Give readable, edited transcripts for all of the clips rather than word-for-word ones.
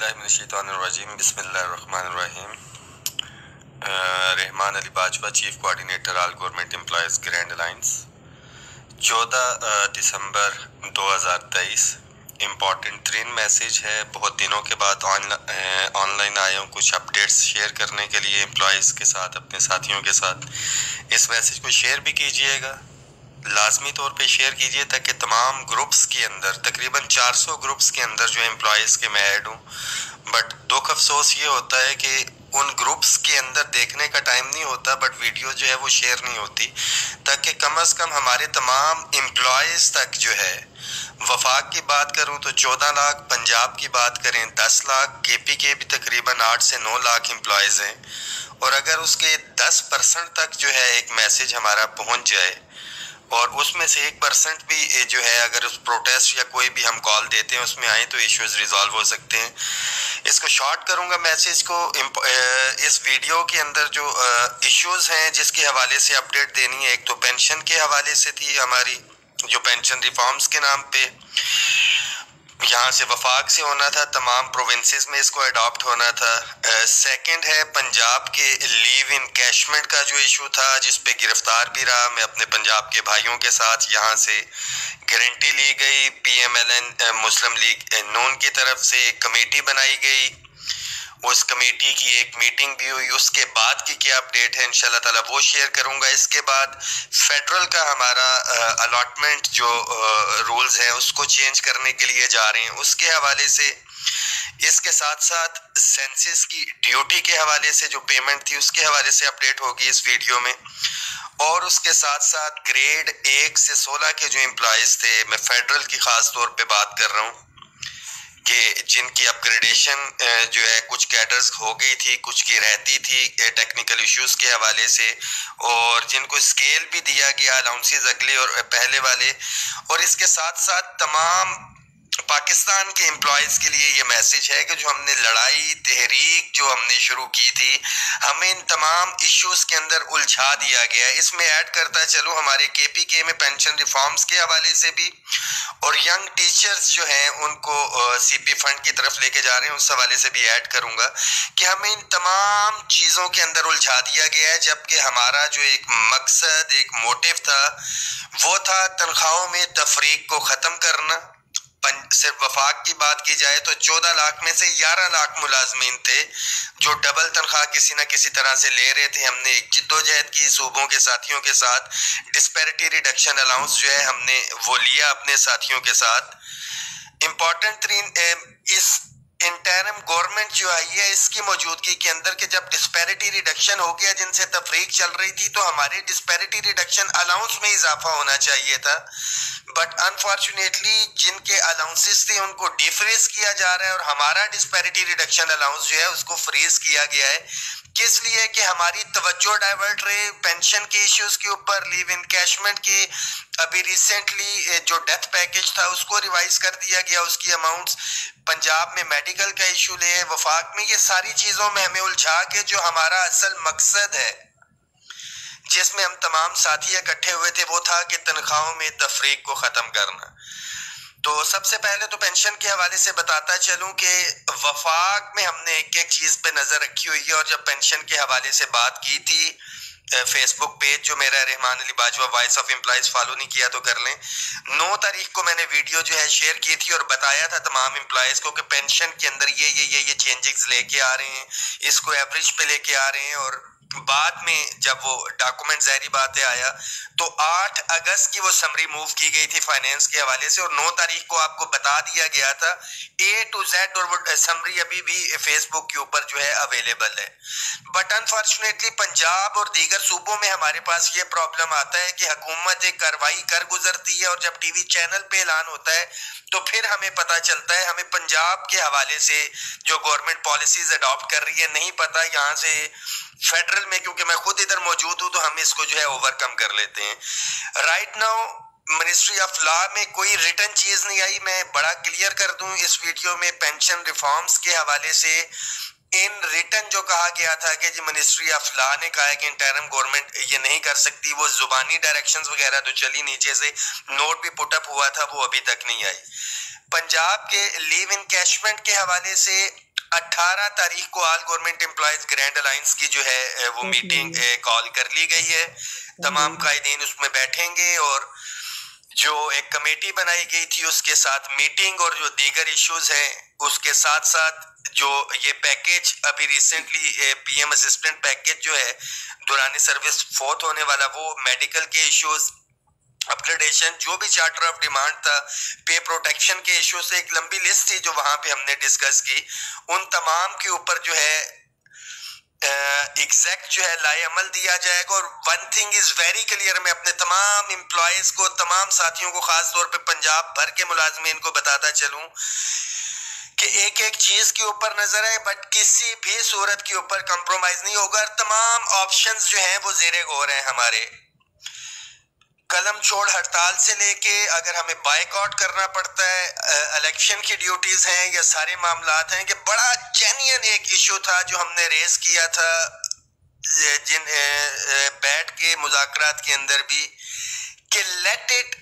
औज़ुबिल्लाहिमिनश्शैतानिर्रजीम बिस्मिल्लाहिर्रहमानिर्रहीम। Rahman Ali Bajwa, chief coordinator all government employees grand alliance. 14 दिसंबर 2023। Important 3 message है। बहुत दिनों के बाद ऑनलाइन आया हूँ कुछ अपडेट्स शेयर करने के लिए एम्प्लॉयज़ के साथ, अपने साथियों के साथ। इस मैसेज को शेयर भी कीजिएगा, लाजमी तौर पे शेयर कीजिए, ताकि तमाम ग्रुप्स के अंदर, तकरीबन 400 ग्रुप्स के अंदर जो एम्प्लॉयज़ के मैं ऐड हूँ। बट दुख अफसोस ये होता है कि उन ग्रुप्स के अंदर देखने का टाइम नहीं होता, बट वीडियो जो है वो शेयर नहीं होती, ताकि कम से कम हमारे तमाम एम्प्लॉयज़ तक जो है, वफाक की बात करूं तो 14 लाख, पंजाब की बात करें 10 लाख, केपी के भी तकरीबन 8 से 9 लाख एम्प्लॉयज़ हैं। और अगर उसके 10% तक जो है एक मैसेज हमारा पहुंच जाए, और उसमें से 1% भी जो है अगर उस प्रोटेस्ट या कोई भी हम कॉल देते हैं उसमें आए, तो इश्यूज रिजॉल्व हो सकते हैं। इसको शॉर्ट करूंगा मैसेज को। इस वीडियो के अंदर जो इश्यूज हैं जिसके हवाले से अपडेट देनी है, एक तो पेंशन के हवाले से थी, हमारी जो पेंशन रिफॉर्म्स के नाम पे यहाँ से वफाक से होना था, तमाम प्रोविंसेस में इसको अडॉप्ट होना था। सेकंड है पंजाब के लीव इनकैशमेंट का जो इशू था, जिस पे गिरफ्तार भी रहा मैं अपने पंजाब के भाइयों के साथ। यहाँ से गारंटी ली गई, PMLN मुस्लिम लीग नून की तरफ से एक कमेटी बनाई गई, उस कमेटी की एक मीटिंग भी हुई। उसके बाद की क्या अपडेट है इंशाल्लाह ताला वो शेयर करूंगा। इसके बाद फेडरल का हमारा अलॉटमेंट जो रूल्स है उसको चेंज करने के लिए जा रहे हैं, उसके हवाले से। इसके साथ साथ सेंसस की ड्यूटी के हवाले से जो पेमेंट थी उसके हवाले से अपडेट होगी इस वीडियो में। और उसके साथ साथ ग्रेड 1 से 16 के जो एम्प्लॉयज थे, मैं फेडरल की खास तौर पे बात कर रहा हूँ, कि जिनकी अपग्रेडेशन जो है कुछ कैडर्स हो गई थी, कुछ की रहती थी टेक्निकल इश्यूज के हवाले से, और जिनको स्केल भी दिया गया अलाउंसेस अगले और पहले वाले। और इसके साथ साथ तमाम पाकिस्तान के एम्प्लॉयज के लिए ये मैसेज है कि जो हमने लड़ाई तहरीक जो हमने शुरू की थी, हमें इन तमाम इश्यूज के अंदर उलझा दिया गया है। इसमें ऐड करता चलो हमारे KPK में पेंशन रिफॉर्म्स के हवाले से भी, और यंग टीचर्स जो हैं उनको CP फंड की तरफ लेके जा रहे हैं, उस हवाले से भी ऐड करूंगा कि हमें इन तमाम चीजों के अंदर उलझा दिया गया है। जबकि हमारा जो एक मकसद, एक मोटिव था, वो था तनख्वाहों में तफरीक को खत्म करना। सिर्फ वफाक की बात की जाए तो 14 लाख में से 11 लाख मुलाजमीन थे जो डबल तनख्वाह किसी न किसी तरह से ले रहे थे। हमने एक जिद्दोजहद की सूबों के साथियों के साथ, डिस्पैरिटी रिडक्शन अलाउंस जो है हमने वो लिया अपने साथियों के साथ। इम्पोर्टेंट 3 इस इंटरिम गवर्नमेंट जो आई है इसकी मौजूदगी के अंदर के जब डिस्पैरिटी रिडक्शन हो गया, जिनसे तफरीक चल रही थी, तो हमारे डिस्पैरिटी रिडक्शन अलाउंस में इजाफा होना चाहिए था। बट अनफॉर्चुनेटली जिनके अलाउंसेस थे उनको डिफ्रीज किया जा रहा है, और हमारा डिस्पैरिटी रिडक्शन अलाउंस जो है उसको फ्रीज किया गया है। किस लिए? कि हमारी तवज्जो डाइवर्ट रहे पेंशन के इश्यूज के ऊपर, लीव इनकैशमेंट के। अभी रिसेंटली जो डेथ पैकेज था उसको रिवाइज कर दिया गया, उसकी अमाउंट्स। पंजाब में मेडिकल का इशू ले, वफाक में, ये सारी चीजों में हमें उलझा के जो हमारा असल मकसद है जिसमें हम तमाम साथी इकट्ठे हुए थे, वो था कि तनख्वाहों में तफरीक को खत्म करना। तो सबसे पहले तो पेंशन के हवाले से बताता चलूं कि वफाक में हमने एक एक चीज पे नजर रखी हुई है। और जब पेंशन के हवाले से बात की थी, फेसबुक पेज जो मेरा Rahman Ali Bajwa voice of employees, follow नहीं किया तो कर लें। 9 तारीख को मैंने वीडियो जो है शेयर की थी और बताया था तमाम एम्प्लॉयज को कि पेंशन के अंदर ये चेंजेस लेके आ रहे हैं, इसको एवरेज पे लेके आ रहे हैं। और बाद में जब वो डॉक्यूमेंट ज़ाहिरी बात है आया, तो 8 अगस्त की वो समरी मूव की गई थी फाइनेंस के हवाले से, और 9 तारीख को आपको बता दिया गया था A to Z, और वो समरी अभी भी फेसबुक के ऊपर जो है अवेलेबल है। बट अनफॉर्चुनेटली पंजाब और दीगर सूबों में हमारे पास ये प्रॉब्लम आता है कि हुकूमत एक कार्रवाई कर गुजरती है, और जब टीवी चैनल पे ऐलान होता है तो फिर हमें पता चलता है। हमें पंजाब के हवाले से जो गवर्नमेंट पॉलिसीज अडॉप्ट कर रही है नहीं पता, यहाँ से फेडरल में, क्योंकि मैं खुद इधर मौजूद हूं, तो हम इसको जो है ओवरकम कर लेते हैं। Right now ministry of law में कोई रिटर्न चीज नहीं आई। मैं बड़ा क्लियर कर दूं इस वीडियो में, पेंशन रिफॉर्म्स के हवाले से इन रिटर्न जो कहा गया था कि जी मिनिस्ट्री ऑफ लॉ ने कहा है कि इंटरिम गवर्नमेंट ये नहीं कर सकती, वो जुबानी डायरेक्शंस वगैरह तो चली, नीचे से नोट भी पुटअप हुआ था, वो अभी तक नहीं आई। पंजाब के लीव इनकैशमेंट के हवाले से 18 तारीख को all government employees grand alliance की जो है वो मीटिंग कॉल कर ली गई है। तमाम कायदीन उसमें बैठेंगे और जो एक कमेटी बनाई गई थी उसके साथ मीटिंग और जो दीगर इश्यूज हैं उसके साथ साथ जो ये पैकेज अभी रिसेंटली पीएम असिस्टेंट पैकेज जो है दौरान सर्विस फोर्थ होने वाला, वो मेडिकल के इश्यूज, अपग्रेडेशन, जो भी चार्टर ऑफ डिमांड था, पे प्रोटेक्शन के इश्यू से एक लंबी लिस्ट थी जो वहां पे हमने डिस्कस की। उन तमाम के ऊपर जो है एग्जैक्ट जो है लाए अमल दिया जाएगा। और one thing is very clear, मैं अपने तमाम एम्प्लॉयज को, तमाम साथियों को, खास तौर पे पंजाब भर के मुलाजमीन को बताता चलूं कि एक एक चीज के ऊपर नजर है, बट किसी भी सूरत के ऊपर कंप्रोमाइज नहीं होगा। तमाम ऑप्शंस जो हैं वो जेरे गौर हैं हमारे। कलम छोड़ हड़ताल से लेके अगर हमें बाइकआउट करना पड़ता है, इलेक्शन की ड्यूटीज हैं, ये सारे मामलात हैं कि बड़ा जेन्युइन एक इशू था जो हमने रेस किया था जिन बैठ के मुज़ाकरात के अंदर भी, कि लेट इट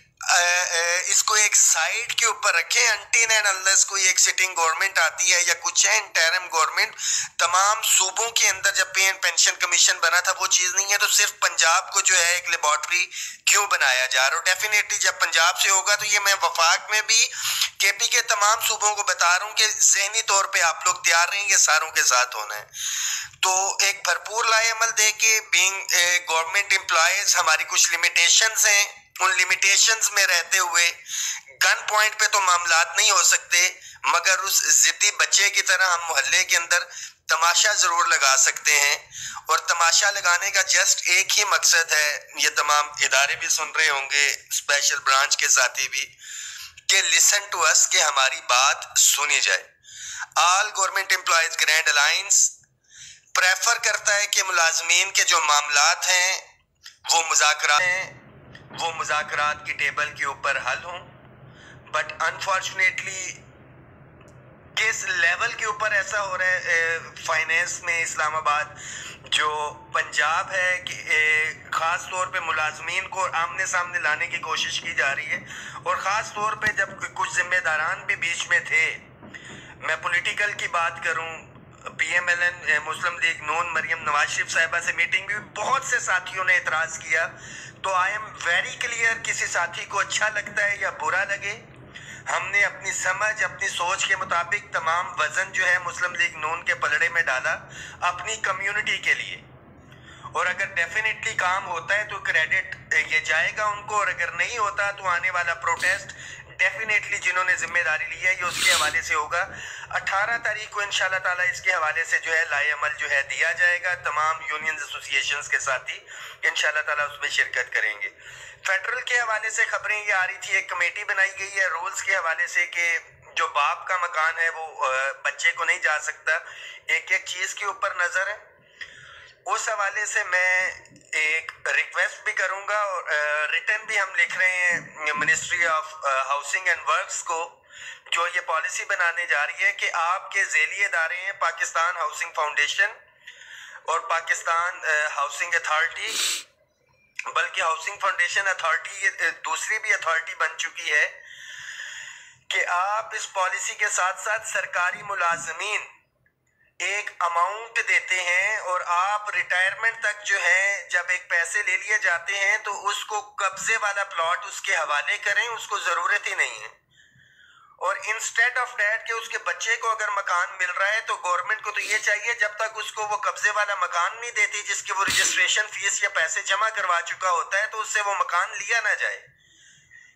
इसको एक साइड के ऊपर रखें अनटिल एंड अनलेस कोई एक सिटिंग गवर्नमेंट आती है या कुछ है इंटरिम गवर्नमेंट। तमाम सूबों के अंदर जब पे पेंशन कमीशन बना था वो चीज नहीं है, तो सिर्फ पंजाब को जो है एक लेबोरेटरी क्यों बनाया जा रहा है। डेफिनेटली जब पंजाब से होगा तो ये मैं वफाक में भी केपी के तमाम सूबों को बता रहा हूँ कि ज़हनी तौर पे आप लोग तैयार रहेंगे, सारों के साथ होना है। तो एक भरपूर लाए अमल दे के बीइंग गवर्नमेंट एम्प्लॉयज हमारी कुछ लिमिटेशंस हैं, उन लिमिटेशंस में रहते हुए गन पॉइंट पे तो मामलात नहीं हो सकते, मगर उस जिद्दी बच्चे की तरह हम मोहल्ले के अंदर तमाशा जरूर लगा सकते हैं। और तमाशा लगाने का जस्ट एक ही मकसद है, ये तमाम इदारे भी सुन रहे होंगे, स्पेशल ब्रांच के साथी भी, कि लिसन टू अस, कि हमारी बात सुनी जाए। All government employees grand alliance prefer करता है कि मुलाजमीन के जो मामलात हैं वो मुज़ाकरात की टेबल के ऊपर हल हों, बट अनफॉर्चुनेटली किस लेवल के ऊपर ऐसा हो रहा है फाइनेंस में इस्लामाबाद जो पंजाब है कि ख़ास तौर पे मुलाजमीन को आमने सामने लाने की कोशिश की जा रही है। और ख़ास तौर पे जब कुछ जिम्मेदारान भी बीच में थे, मैं पॉलिटिकल की बात करूं, PMLN मुस्लिम लीग नून मरियम नवाज शरीफ साहिबा से मीटिंग भी बहुत से साथियों ने इतराज किया। तो आई एम वेरी क्लियर, किसी साथी को अच्छा लगता है या बुरा लगे, हमने अपनी समझ, अपनी सोच के मुताबिक तमाम वजन जो है मुस्लिम लीग नून के पलड़े में डाला अपनी कम्युनिटी के लिए। और अगर डेफिनेटली काम होता है तो क्रेडिट ये जाएगा उनको, और अगर नहीं होता तो आने वाला प्रोटेस्ट डेफिनेटली जिन्होंने जिम्मेदारी ली है ये उसके हवाले से होगा। 18 तारीख को इंशाल्लाह ताला इसके हवाले से जो है लाए अमल जो है दिया जाएगा। तमाम यूनियन एसोसिएशंस के साथी इंशाल्लाह ताला उसमें शिरकत करेंगे। फेडरल के हवाले से खबरें ये आ रही थी, एक कमेटी बनाई गई है रूल्स के हवाले से कि जो बाप का मकान है वो बच्चे को नहीं जा सकता, एक एक चीज के ऊपर नजर है। उस हवाले से मैं एक रिक्वेस्ट भी करूंगा और रिटर्न भी हम लिख रहे हैं ministry of housing and works को, जो ये पॉलिसी बनाने जा रही है कि आपके झेली इदारे हैं पाकिस्तान हाउसिंग फाउंडेशन और पाकिस्तान हाउसिंग अथॉरिटी, बल्कि हाउसिंग फाउंडेशन अथॉरिटी दूसरी भी अथॉरिटी बन चुकी है, कि आप इस पॉलिसी के साथ साथ सरकारी मुलाजमीन एक अमाउंट देते हैं और आप रिटायरमेंट तक जो है जब एक पैसे ले लिए जाते हैं तो उसको कब्जे वाला प्लॉट उसके हवाले करें, उसको जरूरत ही नहीं है। और इंस्टेड ऑफ डैट के उसके बच्चे को अगर मकान मिल रहा है तो गवर्नमेंट को तो ये चाहिए जब तक उसको वो कब्जे वाला मकान नहीं देती जिसकी वो रजिस्ट्रेशन फीस या पैसे जमा करवा चुका होता है, तो उससे वो मकान लिया ना जाए,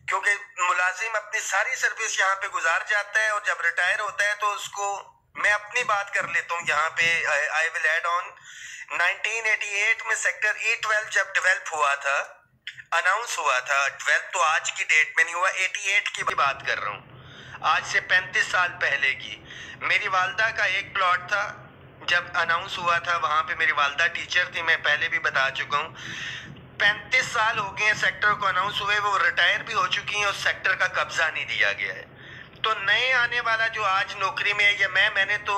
क्योंकि मुलाजिम अपनी सारी सर्विस यहाँ पे गुजार जाता है और जब रिटायर होता है तो उसको, मैं अपनी बात कर लेता हूँ यहाँ पे, आई विल ऐड ऑन, 1988 में सेक्टर E12 जब डेवलप हुआ था, अनाउंस हुआ था, 12 तो आज की डेट में नहीं हुआ, 88 की बात कर रहा हूँ, आज से 35 साल पहले की। मेरी वालदा का एक प्लॉट था, जब अनाउंस हुआ था वहां पे मेरी वालदा टीचर थी, मैं पहले भी बता चुका हूँ। 35 साल हो गए सेक्टर को अनाउंस हुए, वो रिटायर भी हो चुकी हैं, उस सेक्टर का कब्जा नहीं दिया गया है। तो नए आने वाला जो आज नौकरी में है, या मैंने तो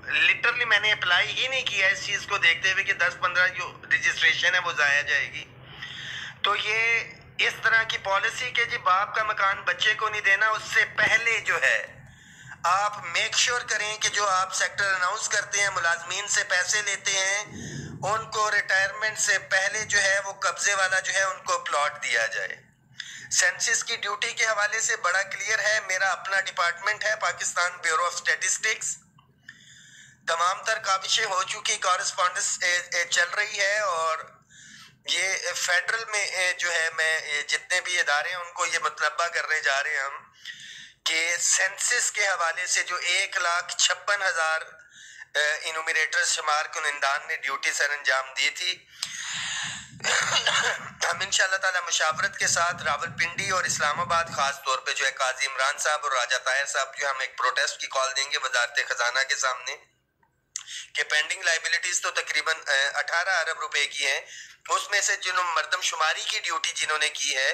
लिटरली मैंने अप्लाई ही नहीं किया इस चीज को देखते हुए कि 10-15 जो रजिस्ट्रेशन है वो जाया जाएगी। तो ये इस तरह की पॉलिसी के जी बाप का मकान बच्चे को नहीं देना, उससे पहले जो है आप मेक श्योर करें कि जो आप सेक्टर अनाउंस करते हैं, मुलाजमीन से पैसे लेते हैं, उनको रिटायरमेंट से पहले जो है वो कब्जे वाला जो है उनको प्लॉट दिया जाए। सेंसस की ड्यूटी के हवाले से बड़ा क्लियर है, मेरा अपना डिपार्टमेंट है पाकिस्तान ब्यूरो ऑफ स्टैटिस्टिक्स, तमाम तर काविशें हो चुकी, कॉरेस्पॉन्डेंस चल रही है और ये फेडरल में जो है मैं जितने भी इदारे हैं उनको ये मुतलबा करने जा रहे हैं हम कि सेंसस के हवाले से जो 1,56,000 इनुमरेटर शुमार कुनिंदान ने ड्यूटी सर अंजाम दी थी, हम इंशाल्लाह ताला मुशावरत के साथ रावलपिंडी और इस्लामाबाद खास तौर पे जो है काजी इमरान साहब और राजा ताहिर साहब जो हम एक प्रोटेस्ट की कॉल देंगे वजारत खजाना के सामने कि पेंडिंग लाइबिलिटीज तो तकरीबन 18 अरब रुपए की हैं, उसमें से जिन्होंने मरदमशुमारी की ड्यूटी जिन्होंने की है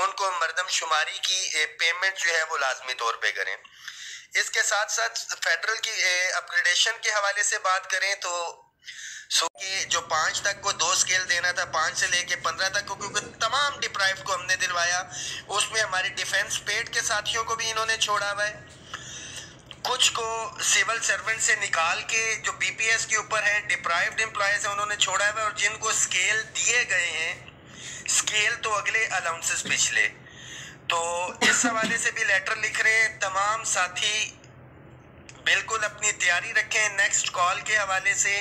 उनको मरदमशुमारी की पेमेंट जो है वो लाजमी तौर पे करें। इसके साथ साथ फेडरल की अपग्रेडेशन के हवाले से बात करें तो कि जो 5 तक को 2 स्केल देना था, 5 से लेके 15 तक को, क्योंकि तमाम डिप्राइव को हमने दिलवाया, उसमें हमारे डिफेंस पेड के साथियों को भी इन्होंने छोड़ा हुआ है, कुछ को सिविल सर्वेंट से निकाल के जो बीपीएस के ऊपर है डिप्राइव्ड एम्प्लॉयज है उन्होंने छोड़ा है, और जिनको स्केल दिए गए हैं, स्केल तो अगले अलाउंसेस पिछले, तो इस हवाले से भी लेटर लिख रहे हैं। तमाम साथी बिल्कुल अपनी तैयारी रखें। नेक्स्ट कॉल के हवाले से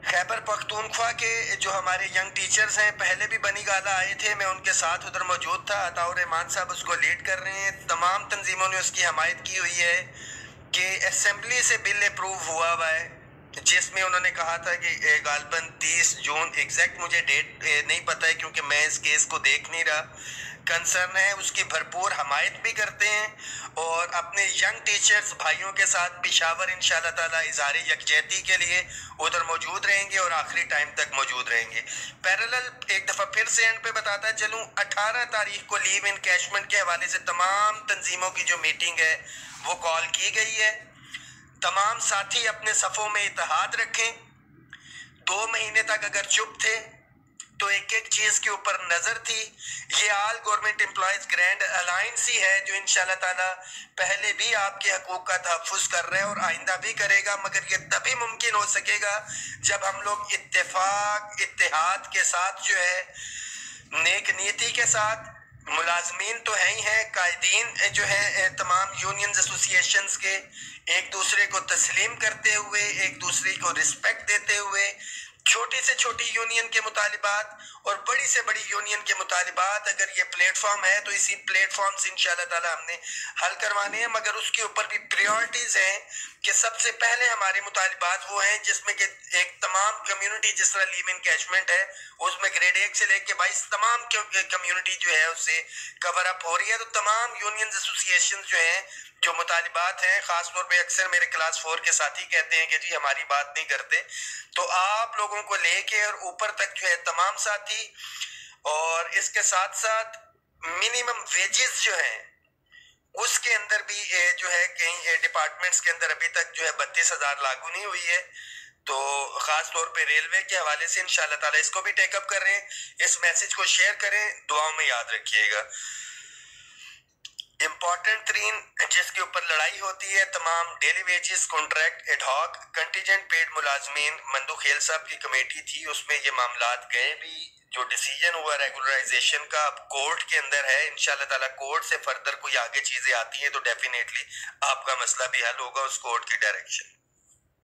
खैबर पख्तूनख्वा के जो हमारे यंग टीचर्स हैं, पहले भी बनी गाला आए थे, मैं उनके साथ उधर मौजूद था, अताउर रहमान साहब उसको लीड कर रहे हैं, तमाम तंजीमों ने उसकी हमायत की हुई है कि असेंबली से बिल अप्रूव हुआ हुआ है, जिसमें उन्होंने कहा था कि गालबन 30 जून, एग्जैक्ट मुझे डेट नहीं पता है क्योंकि मैं इस केस को देख नहीं रहा, कंसर्न है, उसकी भरपूर हमायत भी करते हैं और अपने यंग टीचर्स भाइयों के साथ पेशावर इंशाल्लाह ताला इज़हार यकजहती के लिए उधर मौजूद रहेंगे और आखिरी टाइम तक मौजूद रहेंगे। पैरेलल एक दफ़ा फिर से एंड पे बताता चलूँ, 18 तारीख को लीव इनकैशमेंट के हवाले से तमाम तंजीमों की जो मीटिंग है वो कॉल की गई है। तमाम साथी अपने सफ़ों में इत्तेहाद रखें। 2 महीने तक अगर चुप थे तो एक एक चीज के ऊपर नजर थी। ये all government employees grand alliance ही है जो इंशाल्लाह ताला पहले भी आपके हकूक का तहफ़्फ़ुज़ कर रहा है और आइंदा भी करेगा, मगर ये तभी मुमकिन हो सकेगा जब हम लोग इत्तेफाक इत्तेहाद के साथ जो है, नेक नीति के साथ, मुलाजमीन तो है ही हैं, कायदीन जो है तमाम यूनियंस एसोसिएशंस के, एक दूसरे को तस्लीम करते हुए, एक दूसरे को रिस्पेक्ट देते हुए, छोटी से छोटी यूनियन के मुतालिबात और बड़ी से बड़ी यूनियन के मुतालिबात, अगर ये प्लेटफॉर्म है तो इसी प्लेटफॉर्म से इंशाल्लाह ताला हमने हल करवाने हैं, मगर उसके ऊपर भी प्रायोरिटीज हैं कि सबसे पहले हमारे मुतालिबात वो हैं जिसमें कि एक तमाम कम्युनिटी, जिस तरह लीव इनकैशमेंट है उसमें ग्रेड 1 से लेके 22 तमाम कम्युनिटी जो है उससे कवर अप हो रही है, तो तमाम यूनियन एसोसिएशन जो हैं, जो मुतालिबात हैं, खास तौर पे अक्सर मेरे क्लास 4 के साथी कहते हैं कि जी हमारी बात नहीं करते, तो आप लोगों को लेके और ऊपर तक जो है तमाम साथी, और इसके साथ साथ मिनिमम वेजेस जो हैं उसके अंदर भी जो है कई डिपार्टमेंट्स के अंदर अभी तक जो है 32,000 लागू नहीं हुई है, तो खास तौर पे रेलवे के हवाले से इंशाल्लाह ताला इसको भी टेकअप कर रहे हैं। इस मैसेज को शेयर करें, दुआओं में याद रखिएगा। इम्पॉर्टेंट तरीन जिसके ऊपर लड़ाई होती है, तमाम daily wages, contract, ad hoc, contingent paid मुलाजमीन, मंदू खेल साहब की कमेटी थी, उसमें ये मामलात गए भी, जो डिसीजन हुआ रेगुलराइजेशन का अब कोर्ट के अंदर है, इंशाल्लाह ताला कोर्ट से फर्दर कोई आगे चीजें आती हैं तो डेफिनेटली आपका मसला भी हल होगा उस कोर्ट की डायरेक्शन।